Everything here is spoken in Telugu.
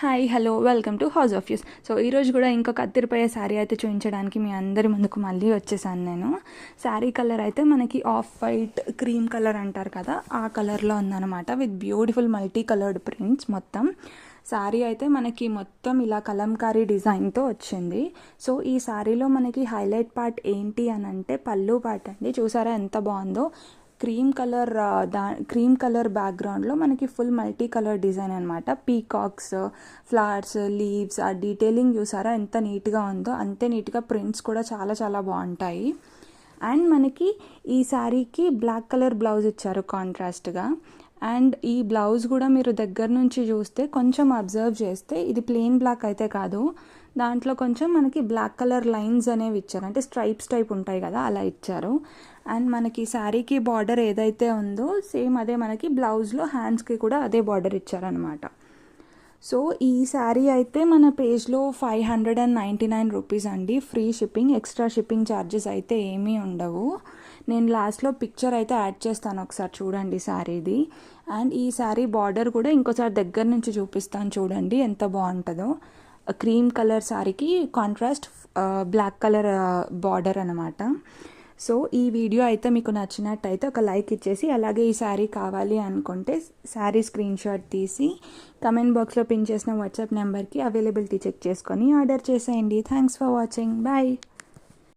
Hi hello welcome to house of use. So ఈరోజు కూడా ఇంకొక అత్తిరిపోయే శారీ అయితే చూపించడానికి మీ అందరి ముందుకు మళ్ళీ వచ్చేసాను నేను. శారీ కలర్ అయితే మనకి ఆఫ్ వైట్ క్రీమ్ కలర్ అంటారు కదా, ఆ కలర్లో ఉందన్నమాట, with beautiful multi coloured prints. మొత్తం శారీ అయితే మనకి మొత్తం ఇలా కలంకారీ డిజైన్తో వచ్చింది. సో ఈ శారీలో మనకి హైలైట్ పార్ట్ ఏంటి అని అంటే పళ్ళు పార్ట్ అండి. చూసారా ఎంత బాగుందో, క్రీమ్ కలర్ బ్యాక్గ్రౌండ్లో మనకి ఫుల్ మల్టీ కలర్ డిజైన్ అనమాట. పీకాక్స్, ఫ్లవర్స్, లీవ్స్, ఆ డీటెయిలింగ్ చూసారా ఎంత నీట్గా ఉందో, అంతే నీట్గా ప్రింట్స్ కూడా చాలా చాలా బాగుంటాయి. అండ్ మనకి ఈ శారీకి బ్లాక్ కలర్ బ్లౌజ్ ఇచ్చారు కాంట్రాస్ట్గా. అండ్ ఈ బ్లౌజ్ కూడా మీరు దగ్గర నుంచి చూస్తే కొంచెం అబ్జర్వ్ చేస్తే ఇది ప్లెయిన్ బ్లాక్ అయితే కాదు, దాంట్లో కొంచెం మనకి బ్లాక్ కలర్ లైన్స్ అనేవి ఇచ్చారు, అంటే స్ట్రైప్స్ టైప్ ఉంటాయి కదా అలా ఇచ్చారు. అండ్ మనకి శారీకి బార్డర్ ఏదైతే ఉందో సేమ్ అదే మనకి బ్లౌజ్లో హ్యాండ్స్కి కూడా అదే బార్డర్ ఇచ్చారనమాట. సో ఈ శారీ అయితే మన పేజ్లో 599 రూపీస్ అండి, free shipping. Extra shipping charges అయితే ఏమీ ఉండవు. నేను లాస్ట్లో పిక్చర్ అయితే యాడ్ చేస్తాను, ఒకసారి చూడండి శారీది. అండ్ ఈ శారీ బార్డర్ కూడా ఇంకోసారి దగ్గర నుంచి చూపిస్తాను, చూడండి ఎంత బాగుంటుందో. క్రీమ్ కలర్ శారీకి కాంట్రాస్ట్ బ్లాక్ కలర్ బార్డర్ అనమాట. సో ఈ వీడియో అయితే మీకు నచ్చినట్టయితే ఒక లైక్ ఇచ్చేసి, అలాగే ఈ శారీ కావాలి అనుకుంటే శారీ స్క్రీన్ షాట్ తీసి కమెంట్ బాక్స్లో పిన్ చేసిన వాట్సాప్ నెంబర్కి అవైలబిలిటీ చెక్ చేసుకొని ఆర్డర్ చేసేయండి. Thanks for watching. బాయ్.